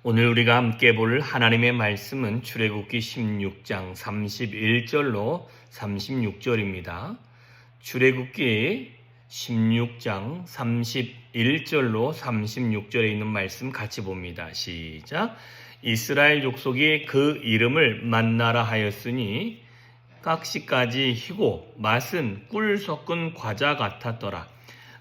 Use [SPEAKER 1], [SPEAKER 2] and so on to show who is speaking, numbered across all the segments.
[SPEAKER 1] 오늘 우리가 함께 볼 하나님의 말씀은 출애굽기 16장 31절로 36절입니다. 출애굽기 16장 31절로 36절에 있는 말씀 같이 봅니다. 시작. 이스라엘 족속이 그 이름을 만나라 하였으니 각시까지 희고 맛은 꿀 섞은 과자 같았더라.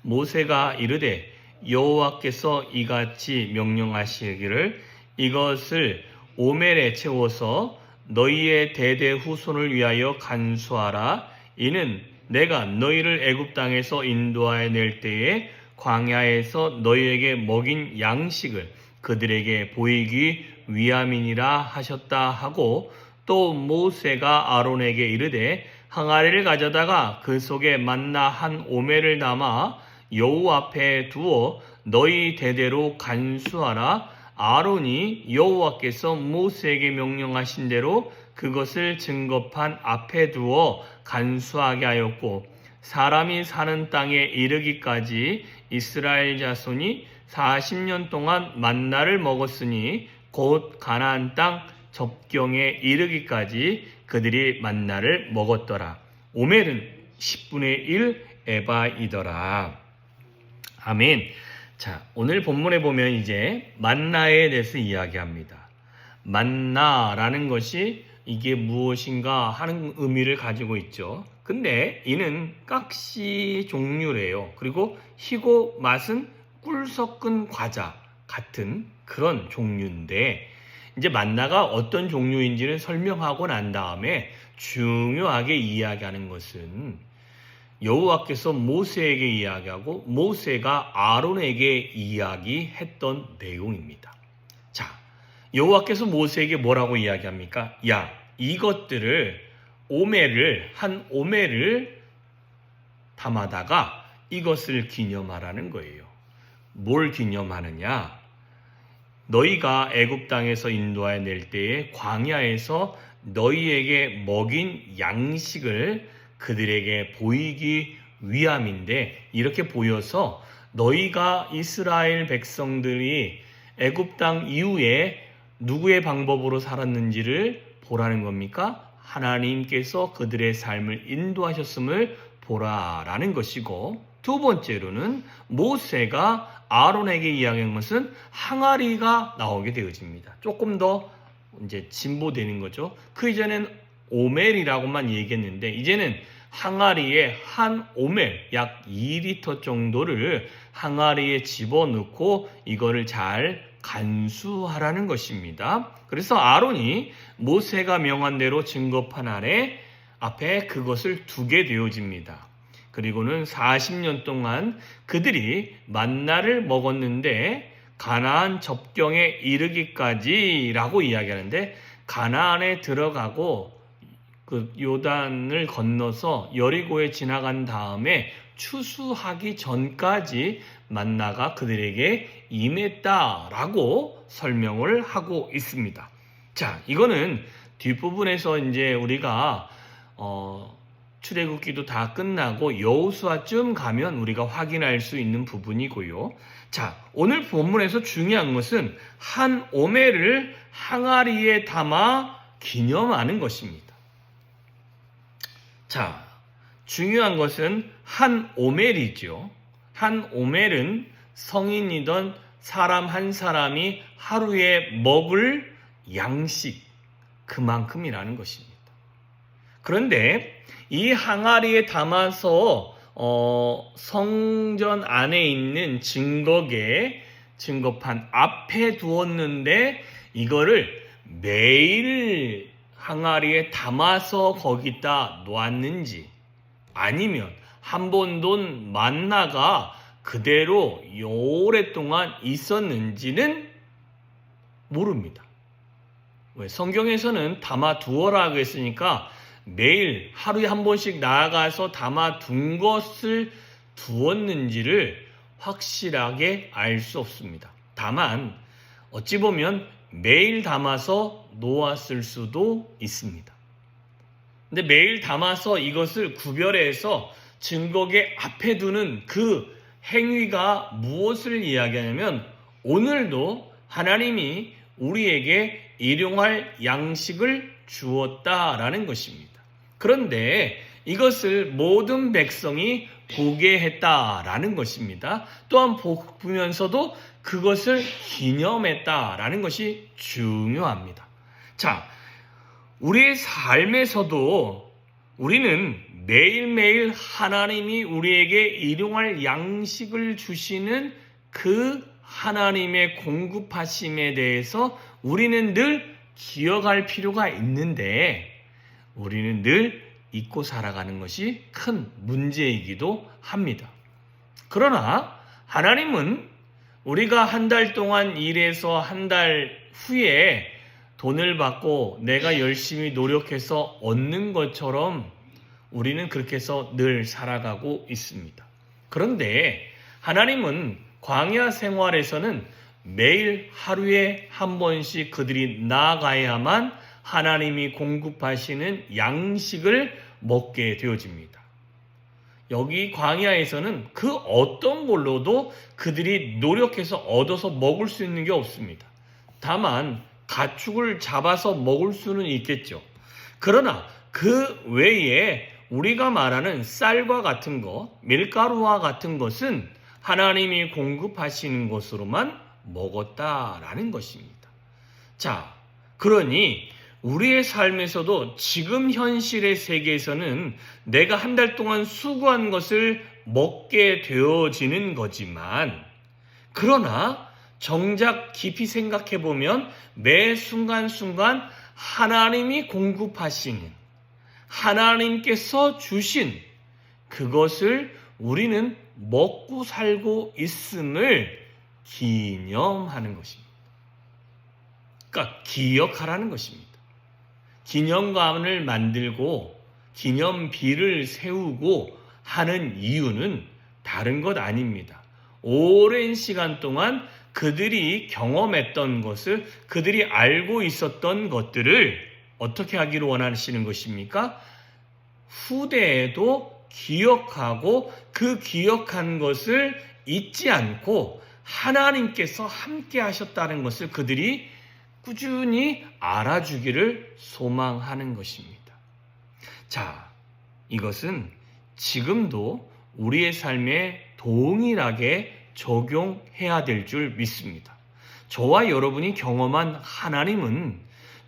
[SPEAKER 1] 모세가 이르되 여호와께서 이같이 명령하시기를 이것을 오멜에 채워서 너희의 대대 후손을 위하여 간수하라. 이는 내가 너희를 애굽 땅에서 인도하여 낼 때에 광야에서 너희에게 먹인 양식을 그들에게 보이기 위함이니라 하셨다 하고, 또 모세가 아론에게 이르되 항아리를 가져다가 그 속에 만나 한 오멜을 담아 여호와 앞에 두어 너희 대대로 간수하라. 아론이 여호와께서 모세에게 명령하신 대로 그것을 증거판 앞에 두어 간수하게 하였고, 사람이 사는 땅에 이르기까지 이스라엘 자손이 40년 동안 만나를 먹었으니 곧 가나안 땅 접경에 이르기까지 그들이 만나를 먹었더라. 오멜은 10분의 1 에바이더라. 아멘. 자, 오늘 본문에 보면 이제 만나에 대해서 이야기합니다. 만나라는 것이 이게 무엇인가 하는 의미를 가지고 있죠. 근데 이는 깍시 종류래요. 그리고 희고 맛은 꿀 섞은 과자 같은 그런 종류인데, 이제 만나가 어떤 종류인지는 설명하고 난 다음에 중요하게 이야기하는 것은 여호와께서 모세에게 이야기하고 모세가 아론에게 이야기했던 내용입니다. 자, 여호와께서 모세에게 뭐라고 이야기합니까? 야, 이것들을 한 오멜을 담아다가 이것을 기념하라는 거예요. 뭘 기념하느냐? 너희가 애굽 땅에서 인도하여 낼 때에 광야에서 너희에게 먹인 양식을 그들에게 보이기 위함인데, 이렇게 보여서 너희가 이스라엘 백성들이 애굽 땅 이후에 누구의 방법으로 살았는지를 보라는 겁니까? 하나님께서 그들의 삶을 인도하셨음을 보라라는 것이고, 두 번째로는 모세가 아론에게 이야기한 것은 항아리가 나오게 되어집니다. 조금 더 이제 진보되는 거죠. 그 이전엔 오멜이라고만 얘기했는데 이제는 항아리에 한 오멜 약 2리터 정도를 항아리에 집어넣고 이거를 잘 간수하라는 것입니다. 그래서 아론이 모세가 명한 대로 증거판 아래 앞에 그것을 두게 되어집니다. 그리고는 40년 동안 그들이 만나를 먹었는데 가나안 접경에 이르기까지라고 이야기하는데, 가나안에 들어가고 그 요단을 건너서 여리고에 지나간 다음에 추수하기 전까지 만나가 그들에게 임했다라고 설명을 하고 있습니다. 자, 이거는 뒷부분에서 이제 우리가 출애굽기도 다 끝나고 여호수아쯤 가면 우리가 확인할 수 있는 부분이고요. 자, 오늘 본문에서 중요한 것은 한 오멜을 항아리에 담아 기념하는 것입니다. 자, 중요한 것은 한 오멜이죠. 한 오멜은 성인이던 사람 한 사람이 하루에 먹을 양식 그만큼이라는 것입니다. 그런데 이 항아리에 담아서 성전 안에 있는 증거판 앞에 두었는데 이거를 매일 항아리에 담아서 거기다 놓았는지, 아니면 한 번도 만나가 그대로 오랫동안 있었는지는 모릅니다. 왜? 성경에서는 담아 두어라고 했으니까 매일 하루에 한 번씩 나아가서 담아 둔 것을 두었는지를 확실하게 알 수 없습니다. 다만 어찌 보면 매일 담아서 놓았을 수도 있습니다. 근데 매일 담아서 이것을 구별해서 증거계 앞에 두는 그 행위가 무엇을 이야기하냐면, 오늘도 하나님이 우리에게 일용할 양식을 주었다라는 것입니다. 그런데 이것을 모든 백성이 보게 했다라는 것입니다. 또한 보면서도 그것을 기념했다라는 것이 중요합니다. 자, 우리의 삶에서도 우리는 매일매일 하나님이 우리에게 일용할 양식을 주시는 그 하나님의 공급하심에 대해서 우리는 늘 기억할 필요가 있는데 우리는 늘 잊고 살아가는 것이 큰 문제이기도 합니다. 그러나 하나님은 우리가 한 달 동안 일해서 한 달 후에 돈을 받고 내가 열심히 노력해서 얻는 것처럼 우리는 그렇게 해서 늘 살아가고 있습니다. 그런데 하나님은 광야 생활에서는 매일 하루에 한 번씩 그들이 나아가야만 하나님이 공급하시는 양식을 먹게 되어집니다. 여기 광야에서는 그 어떤 걸로도 그들이 노력해서 얻어서 먹을 수 있는 게 없습니다. 다만 가축을 잡아서 먹을 수는 있겠죠. 그러나 그 외에 우리가 말하는 쌀과 같은 것, 밀가루와 같은 것은 하나님이 공급하시는 것으로만 먹었다라는 것입니다. 자, 그러니 우리의 삶에서도 지금 현실의 세계에서는 내가 한 달 동안 수고한 것을 먹게 되어지는 거지만 그러나 정작 깊이 생각해 보면 매 순간순간 하나님이 공급하시는 하나님께서 주신 그것을 우리는 먹고 살고 있음을 기념하는 것입니다. 그러니까 기억하라는 것입니다. 기념관을 만들고 기념비를 세우고 하는 이유는 다른 것 아닙니다. 오랜 시간 동안 그들이 경험했던 것을 그들이 알고 있었던 것들을 어떻게 하기를 원하시는 것입니까? 후대에도 기억하고 그 기억한 것을 잊지 않고 하나님께서 함께 하셨다는 것을 그들이 꾸준히 알아주기를 소망하는 것입니다. 자, 이것은 지금도 우리의 삶에 동일하게 적용해야 될 줄 믿습니다. 저와 여러분이 경험한 하나님은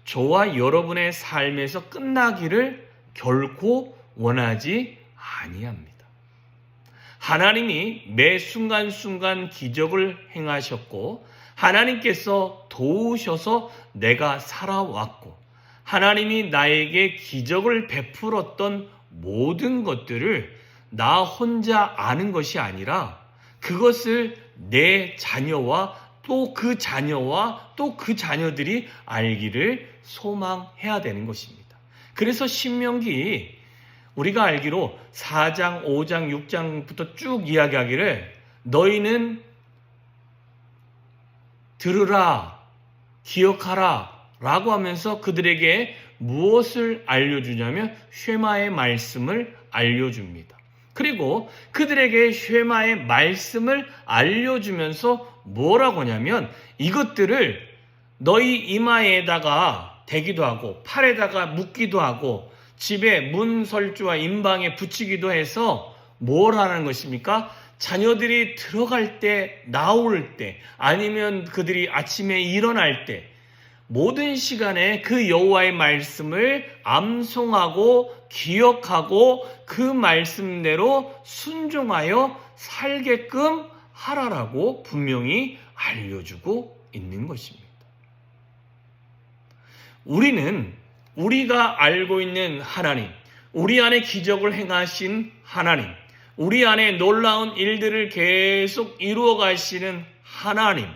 [SPEAKER 1] 저와 여러분의 삶에서 끝나기를 결코 원하지 아니합니다. 하나님이 매 순간순간 기적을 행하셨고 하나님께서 도우셔서 내가 살아왔고 하나님이 나에게 기적을 베풀었던 모든 것들을 나 혼자 아는 것이 아니라 그것을 내 자녀와 또 그 자녀와 또 그 자녀들이 알기를 소망해야 되는 것입니다. 그래서 신명기 우리가 알기로 4장, 5장, 6장부터 쭉 이야기하기를 너희는 들으라, 기억하라 라고 하면서 그들에게 무엇을 알려주냐면 쉐마의 말씀을 알려줍니다. 그리고 그들에게 쉐마의 말씀을 알려주면서 뭐라고 하냐면 이것들을 너희 이마에다가 대기도 하고 팔에다가 묶기도 하고 집에 문설주와 임방에 붙이기도 해서 뭘 하는 것입니까? 자녀들이 들어갈 때, 나올 때, 아니면 그들이 아침에 일어날 때 모든 시간에 그 여호와의 말씀을 암송하고 기억하고 그 말씀대로 순종하여 살게끔 하라라고 분명히 알려주고 있는 것입니다. 우리는 우리가 알고 있는 하나님, 우리 안에 기적을 행하신 하나님, 우리 안에 놀라운 일들을 계속 이루어 가시는 하나님,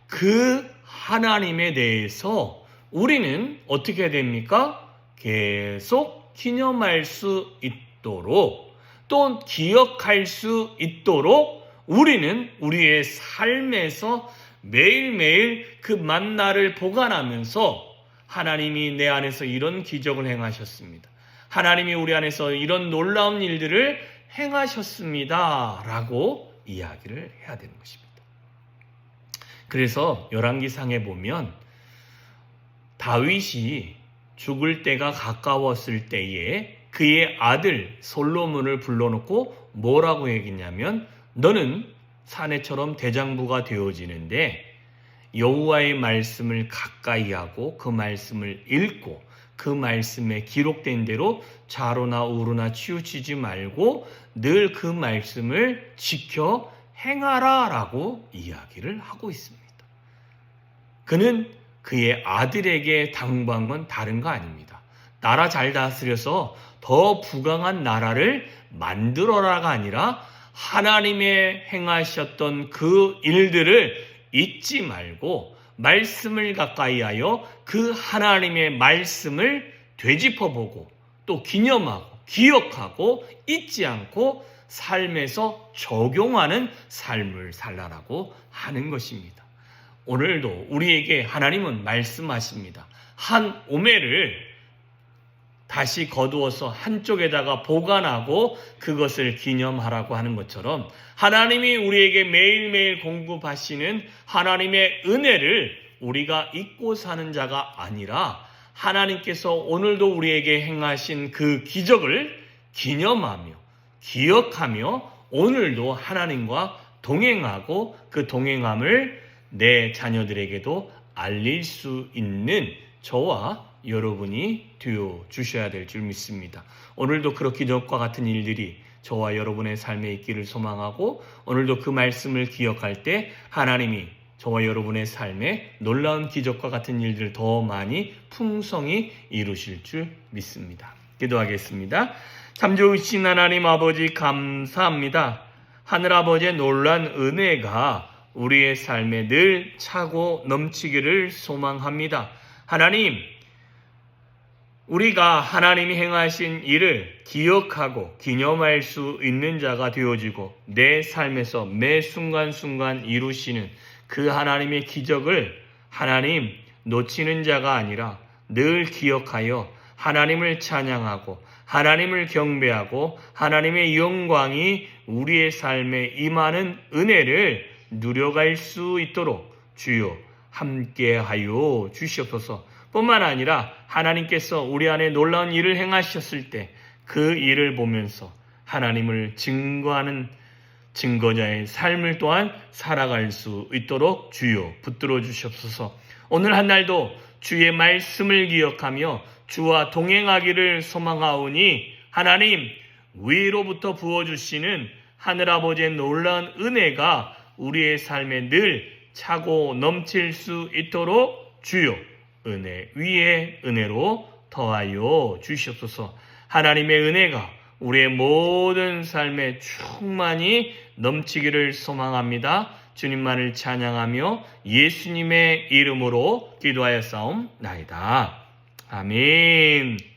[SPEAKER 1] 그 하나님에 대해서 우리는 어떻게 됩니까? 계속 기념할 수 있도록 또 기억할 수 있도록 우리는 우리의 삶에서 매일매일 그 만나를 보관하면서 하나님이 내 안에서 이런 기적을 행하셨습니다. 하나님이 우리 안에서 이런 놀라운 일들을 행하셨습니다. 라고 이야기를 해야 되는 것입니다. 그래서 열왕기상에 보면 다윗이 죽을 때가 가까웠을 때에 그의 아들 솔로몬을 불러놓고 뭐라고 얘기했냐면 너는 사내처럼 대장부가 되어지는데 여호와의 말씀을 가까이 하고 그 말씀을 읽고 그 말씀에 기록된 대로 좌로나 우로나 치우치지 말고 늘 그 말씀을 지켜 행하라 라고 이야기를 하고 있습니다. 그는 그의 아들에게 당부한 건 다른 거 아닙니다. 나라 잘 다스려서 더 부강한 나라를 만들어라가 아니라 하나님의 행하셨던 그 일들을 잊지 말고 말씀을 가까이 하여 그 하나님의 말씀을 되짚어보고 또 기념하고 기억하고 잊지 않고 삶에서 적용하는 삶을 살라라고 하는 것입니다. 오늘도 우리에게 하나님은 말씀하십니다. 한 오매를 다시 거두어서 한쪽에다가 보관하고 그것을 기념하라고 하는 것처럼 하나님이 우리에게 매일매일 공급하시는 하나님의 은혜를 우리가 잊고 사는 자가 아니라 하나님께서 오늘도 우리에게 행하신 그 기적을 기념하며 기억하며 오늘도 하나님과 동행하고 그 동행함을 내 자녀들에게도 알릴 수 있는 저와 여러분이 되어 주셔야 될 줄 믿습니다. 오늘도 그런 기적과 같은 일들이 저와 여러분의 삶에 있기를 소망하고 오늘도 그 말씀을 기억할 때 하나님이 저와 여러분의 삶에 놀라운 기적과 같은 일들을 더 많이 풍성히 이루실 줄 믿습니다. 기도하겠습니다. 참 좋으신 하나님 아버지 감사합니다. 하늘아버지의 놀란 은혜가 우리의 삶에 늘 차고 넘치기를 소망합니다. 하나님, 우리가 하나님이 행하신 일을 기억하고 기념할 수 있는 자가 되어지고 내 삶에서 매 순간순간 이루시는 그 하나님의 기적을 하나님 놓치는 자가 아니라 늘 기억하여 하나님을 찬양하고 하나님을 경배하고 하나님의 영광이 우리의 삶에 임하는 은혜를 누려갈 수 있도록 주여 함께하여 주시옵소서. 뿐만 아니라 하나님께서 우리 안에 놀라운 일을 행하셨을 때 그 일을 보면서 하나님을 증거하는 증거자의 삶을 또한 살아갈 수 있도록 주여 붙들어 주시옵소서. 오늘 한 날도 주의 말씀을 기억하며 주와 동행하기를 소망하오니 하나님 위로부터 부어주시는 하늘아버지의 놀라운 은혜가 우리의 삶에 늘 차고 넘칠 수 있도록 주여 은혜 위에 은혜로 더하여 주시옵소서. 하나님의 은혜가 우리의 모든 삶에 충만히 넘치기를 소망합니다. 주님만을 찬양하며 예수님의 이름으로 기도하였사옵나이다. 아멘.